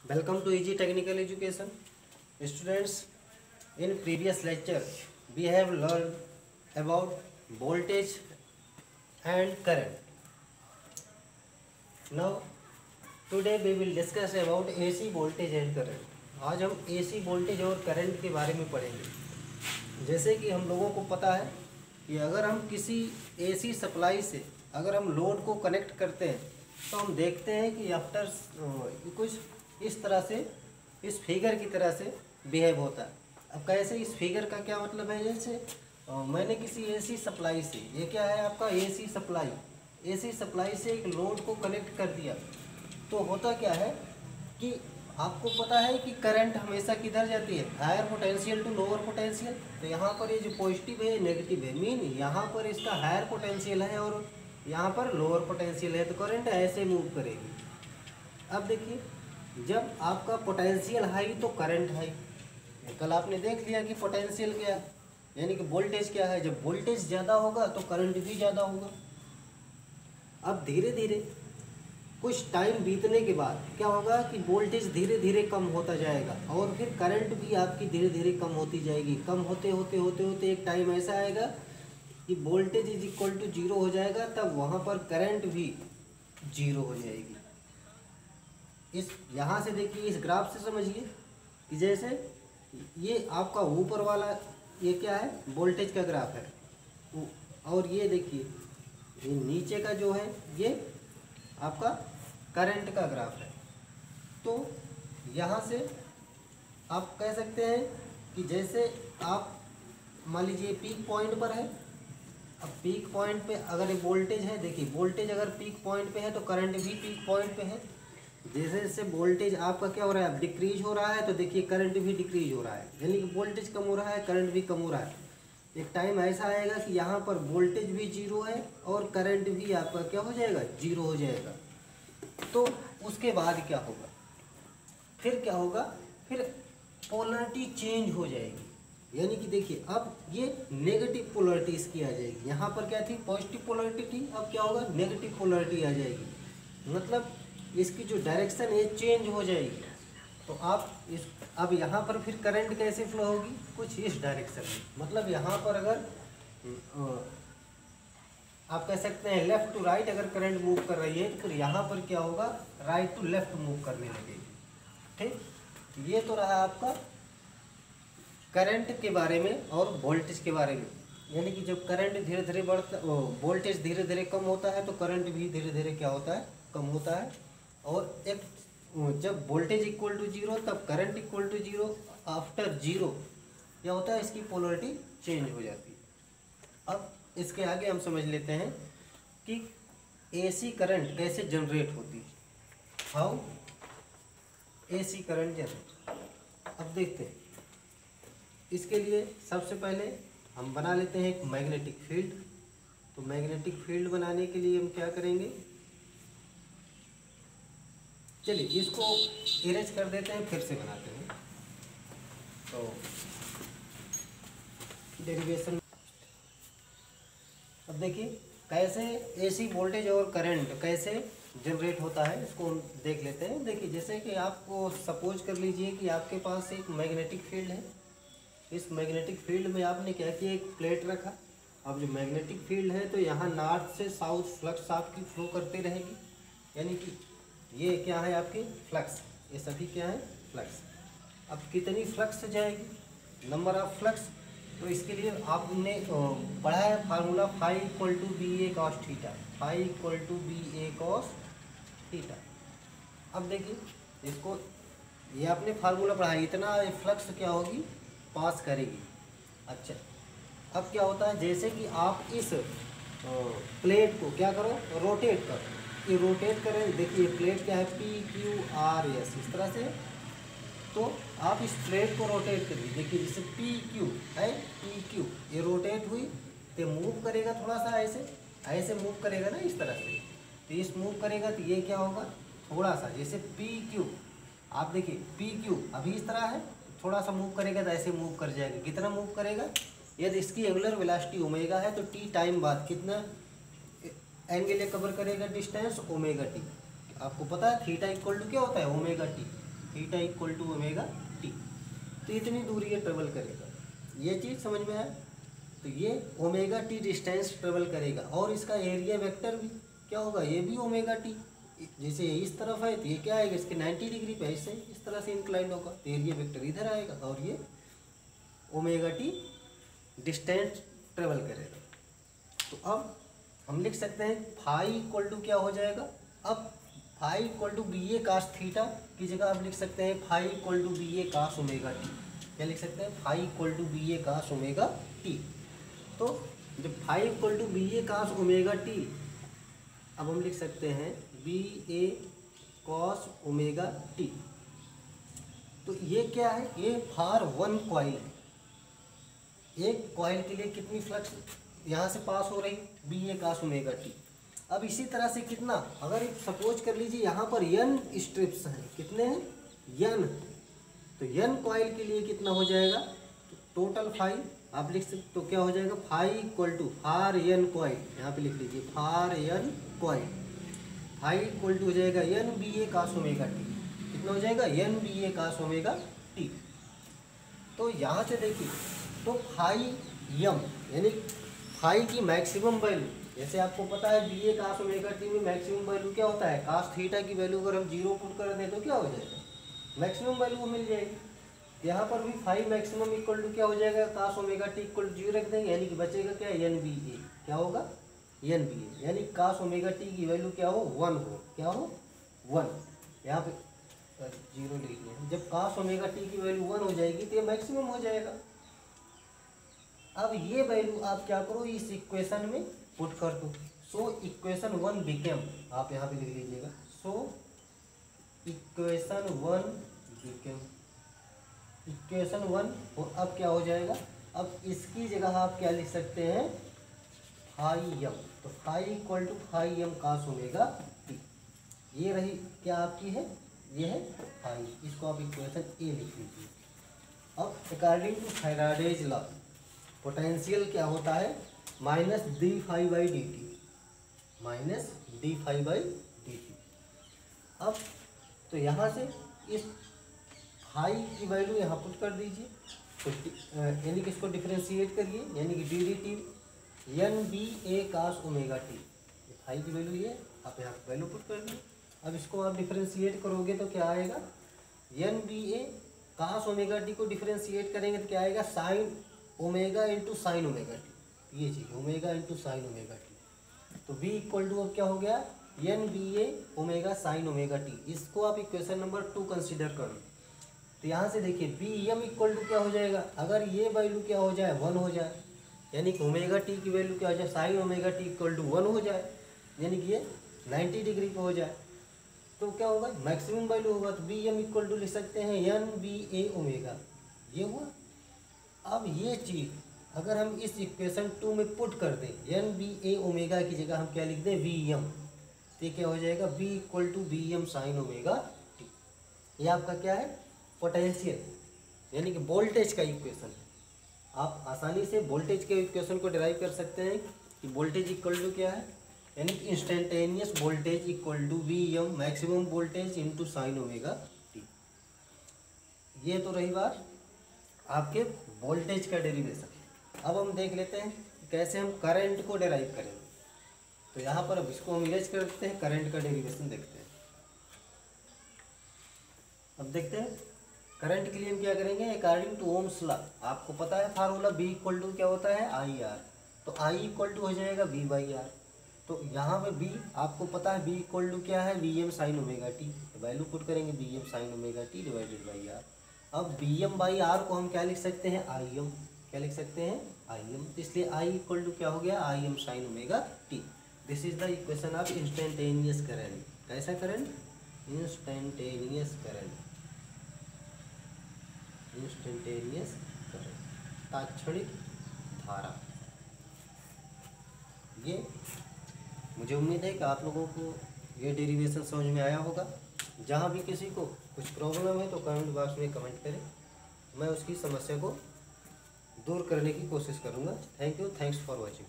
Welcome to Easy Technical Education. Students, in previous lecture we have learned about voltage and current. Now today we will discuss about AC voltage and current. आज हम AC voltage और current के बारे में पढ़ेंगे। जैसे कि हम लोगों को पता है कि अगर हम किसी AC सप्लाई से अगर हम लोड को कनेक्ट करते हैं तो हम देखते हैं कि आफ्टर कुछ इस तरह से इस फिगर की तरह से बिहेव होता है। अब कैसे, इस फिगर का क्या मतलब है? जैसे मैंने किसी AC सप्लाई से, ये क्या है आपका AC सप्लाई से एक लोड को कनेक्ट कर दिया तो होता क्या है कि आपको पता है कि करंट हमेशा किधर जाती है, higher potential to lower potential. तो यहाँ पर ये जो पॉजिटिव है नेगेटिव है, मीन यहाँ पर इसका हायर पोटेंशियल है और यहाँ पर लोअर पोटेंशियल है, तो करंट ऐसे मूव करेगी। अब देखिए, जब आपका पोटेंशियल हाई तो करंट हाई। कल आपने देख लिया कि पोटेंशियल क्या है, यानी कि वोल्टेज क्या है। जब वोल्टेज ज़्यादा होगा तो करंट भी ज़्यादा होगा। अब धीरे धीरे कुछ टाइम बीतने के बाद क्या होगा कि वोल्टेज धीरे धीरे कम होता जाएगा और फिर करंट भी आपकी धीरे धीरे कम होती जाएगी। कम होते होते होते होते एक टाइम ऐसा आएगा कि वोल्टेज इज इक्वल टू 0 हो जाएगा, तब वहाँ पर करंट भी 0 हो जाएगी। इस यहाँ से देखिए, इस ग्राफ से समझिए कि जैसे ये आपका ऊपर वाला ये क्या है, वोल्टेज का ग्राफ है, और ये देखिए ये नीचे का जो है ये आपका करंट का ग्राफ है। तो यहाँ से आप कह सकते हैं कि जैसे आप मान लीजिए पीक पॉइंट पर है। अब पीक पॉइंट पे अगर ये वोल्टेज है, देखिए वोल्टेज अगर पीक पॉइंट पे है तो करंट भी पीक पॉइंट पे है। जैसे जैसे वोल्टेज आपका क्या हो रहा है, डिक्रीज हो रहा है, तो देखिए करंट भी डिक्रीज हो रहा है, यानी कि वोल्टेज कम हो रहा है, करंट भी कम हो रहा है। एक टाइम ऐसा आएगा कि यहाँ पर वोल्टेज भी 0 है और करंट भी आपका क्या हो जाएगा, 0 हो जाएगा। तो उसके बाद क्या होगा, फिर क्या होगा, फिर पोलरिटी चेंज हो जाएगी। यानी कि देखिए अब ये नेगेटिव पोलरिटी इसकी आ जाएगी। यहाँ पर क्या थी, पॉजिटिव पोलरिटी थी, अब क्या होगा, नेगेटिव पोलरिटी आ जाएगी। मतलब इसकी जो डायरेक्शन है चेंज हो जाएगी। तो आप इस अब यहाँ पर फिर करंट कैसे फ्लो होगी, कुछ इस डायरेक्शन में। मतलब यहाँ पर अगर आप कह सकते हैं लेफ्ट टू राइट अगर करंट मूव कर रही है तो फिर यहाँ पर क्या होगा, राइट टू लेफ्ट मूव करने लगेगी। ठीक, ये तो रहा आपका करंट के बारे में और वोल्टेज के बारे में। यानी कि जब करंट धीरे धीरे बढ़ता, वोल्टेज धीरे धीरे कम होता है तो करंट भी धीरे धीरे क्या होता है, कम होता है। और एक जब वोल्टेज इक्वल टू 0 तब करंट इक्वल टू 0। आफ्टर 0 क्या होता है, इसकी पोलरिटी चेंज हो जाती है। अब इसके आगे हम समझ लेते हैं कि AC करंट कैसे जनरेट होती है, हाउ AC करंट जनरेट। अब देखते हैं, इसके लिए सबसे पहले हम बना लेते हैं एक मैग्नेटिक फील्ड। तो मैग्नेटिक फील्ड बनाने के लिए हम क्या करेंगे, चलिए इसको इरेज कर देते हैं, फिर से बनाते हैं। तो डेरिवेशन, अब देखिए कैसे AC वोल्टेज और करंट कैसे जनरेट होता है, इसको हम देख लेते हैं। देखिए जैसे कि आपको सपोज कर लीजिए कि आपके पास एक मैग्नेटिक फील्ड है। इस मैग्नेटिक फील्ड में आपने क्या किया, एक प्लेट रखा। अब जो मैग्नेटिक फील्ड है तो यहाँ नॉर्थ से साउथ फ्लक्स आपकी फ्लो करती रहेगी। यानी कि ये क्या है आपकी फ्लक्स, ये सभी क्या है, फ्लक्स। अब कितनी फ्लक्स जाएगी, नंबर ऑफ फ्लक्स। तो इसके लिए आपने पढ़ा है formula phi equal to BA cos theta, phi equal to BA cos theta. अब देखिए इसको, ये आपने फार्मूला पढ़ा है, इतना फ्लक्स क्या होगी, पास करेगी। अच्छा, अब क्या होता है, जैसे कि आप इस प्लेट को क्या करो, रोटेट करो। ये रोटेट करें, देखिए प्लेट क्या है, PQRS इस तरह से। तो आप इस प्लेट को रोटेट करिए, देखिए जैसे PQ है, PQ ये रोटेट हुई तो मूव करेगा, थोड़ा सा ऐसे ऐसे मूव करेगा ना, इस तरह से। तो इस मूव करेगा तो ये क्या होगा, थोड़ा सा जैसे PQ, आप देखिए PQ अभी इस तरह है, थोड़ा सा मूव करेगा तो ऐसे मूव कर जाएगा। कितना मूव करेगा, यदि इसकी एंगुलर वेलोसिटी ओमेगा है तो T टाइम बाद कितना एंगल कवर करेगा, डिस्टेंस ओमेगा T। आपको पता है थीटा इक्वल टू क्या होता है, omega T। Theta equal to omega T. तो इतनी दूरी ये ट्रेवल करेगा, ये चीज़ समझ में आया। तो ये ओमेगा टी डिस्टेंस ट्रेवल करेगा और इसका एरिया वेक्टर भी क्या होगा, ये भी ओमेगा टी। जैसे इस तरफ है तो ये क्या आएगा, इसके 90 डिग्री पे ऐसे इस तरह से इंक्लाइंड होगा, तो एरिया वेक्टर इधर आएगा और ये ओमेगा टी डिस्टेंस ट्रेवल करेगा। तो अब हम लिख सकते हैं फाई इक्वल टू क्या हो जाएगा, अब phi equal to B A cos theta की जगह आप लिख सकते हैं phi equal to B A cos omega T. क्या लिख सकते हैं, phi equal to B A cos omega T. तो जब phi equal to B A cos omega T, अब हम लिख सकते हैं B A cos omega T. तो ये क्या है, ये फॉर वन कॉइल, एक कॉइल के लिए कितनी फ्लक्स यहाँ से पास हो रही, B A cos omega T. अब इसी तरह से कितना, अगर सपोज कर लीजिए यहाँ पर n स्ट्रिप्स हैं, कितने हैं n, तो n कॉइल के लिए कितना हो जाएगा, तो टोटल फाई आप लिख सकते, तो क्या हो जाएगा phi equal to for n coil, यहाँ पे लिख लीजिए for n coil, phi equal to हो जाएगा n B A cos omega T. कितना हो जाएगा, n B A cos omega T. तो यहाँ से देखिए, तो फाई यम यानी फाई की मैक्सिमम वैल्यू, जैसे आपको पता है B A cos omega T में मैक्सिमम वैल्यू क्या होता है, कास थीटा की वैल्यू अगर हम 0 पुट कर दें तो क्या हो जाएगा, मैक्सिमम वैल्यू मिल जाएगी। यहाँ पर भी फाई मैक्सिमम इक्वल टू क्या हो जाएगा, cos omega T equal to 0 रख देंगे, यानी कि बचेगा क्या, एन बी ए, क्या होगा एन बी ए, यानी कास ओमेगा टी की वैल्यू क्या हो 1 हो, क्या हो 1। यहाँ पे 0 लिख लें, जब कास ओमेगा टी की वैल्यू 1 हो जाएगी तो ये मैक्सिमम हो जाएगा। अब ये वैल्यू आप क्या करो, इस इक्वेशन में पुट कर दो। सो इक्वेशन 1 बिकेम, आप यहाँ पे लिख लीजिएगा, सो इक्वेशन 1 बिकेम, इक्वेशन 1, और अब क्या हो जाएगा, अब इसकी जगह आप क्या लिख सकते हैं फाई एम, तो phi equal to phi M cos omega T. ये रही क्या आपकी है, ये है फाई, इसको आप इक्वेशन ए लिख लीजिए। अब according to Faraday's law potential क्या होता है, minus D phi by D T, minus D phi by D T. अब तो यहाँ से इस फाई की वैल्यू यहाँ पुट कर दीजिए, तो यानी कि इसको डिफ्रेंशिएट करिए, यानी कि D D T N B A cos omega T, phi की वैल्यू ये आप यहाँ वैल्यू पुट कर दिए। अब इसको आप डिफ्रेंशिएट करोगे तो क्या आएगा, N B A cos omega T को डिफ्रेंशिएट करेंगे तो क्या आएगा, sine omega into sine omega T, ये चीज़ omega into sine omega T. तो v इक्वल टू अब क्या हो गया, N B A omega sine omega T. इसको आप इक्वेशन नंबर 2 कंसीडर कर लो। तो यहाँ से देखिए बी एम इक्वल टू क्या हो जाएगा, अगर ये वैल्यू क्या हो जाए 1 हो जाए, यानी कि ओमेगा टी की वैल्यू क्या हो जाए, sine omega T equal to 1 हो जाए, यानी कि ये 90 डिग्री पे हो जाए, तो क्या होगा मैक्सिमम वैल्यू होगा। तो बी एम इक्वल टू लिख सकते हैं एन बी ए ओमेगा, ये हुआ। अब ये चीज़ अगर हम इस इक्वेशन 2 में पुट कर दें, एन बी ए ओमेगा की जगह हम क्या लिख दें वी एम, तो ये क्या हो जाएगा B equal to B M sine omega T. ये आपका क्या है पोटेंशियल, यानी कि वोल्टेज का इक्वेशन है। आप आसानी से वोल्टेज के इक्वेशन को डिराइव कर सकते हैं कि वोल्टेज इक्वल टू क्या है, यानी कि instantaneous voltage equal to V M maximum voltage into sine omega T. ये तो रही बात आपके वोल्टेज का डेरिवेशन। अब हम देख लेते हैं कैसे हम करंट को डेराइव करेंगे। तो यहाँ पर अब इसको हम इरेज कर देते हैं, करंट का डेरिवेशन देखते हैं। अब देखते हैं करंट के लिए हम क्या करेंगे, अकॉर्डिंग टू ओम्स लॉ आपको पता है फार्मूला B इक्वल टू क्या होता है आई आर, तो I इक्वल टू हो जाएगा V बाई आर। तो यहाँ पे B आपको पता है B इक्वल टू क्या है V M sine omega T, value put करेंगे V M sine omega T divided by R. अब वी एम बाई आर को हम क्या लिख सकते हैं आई एम, क्या लिख सकते हैं आई एम, तो इसलिए I इक्वल टू क्या हो गया I M sine omega T. This is the equation of instantaneous current. कैसा current, instantaneous current, instantaneous current, तात्क्षणिक धारा। ये मुझे उम्मीद है कि आप लोगों को ये डेरिवेशन समझ में आया होगा। जहाँ भी किसी को कुछ प्रॉब्लम है तो कमेंट बॉक्स में कमेंट करें, मैं उसकी समस्या को दूर करने की कोशिश करूँगा। Thank you, thanks for watching.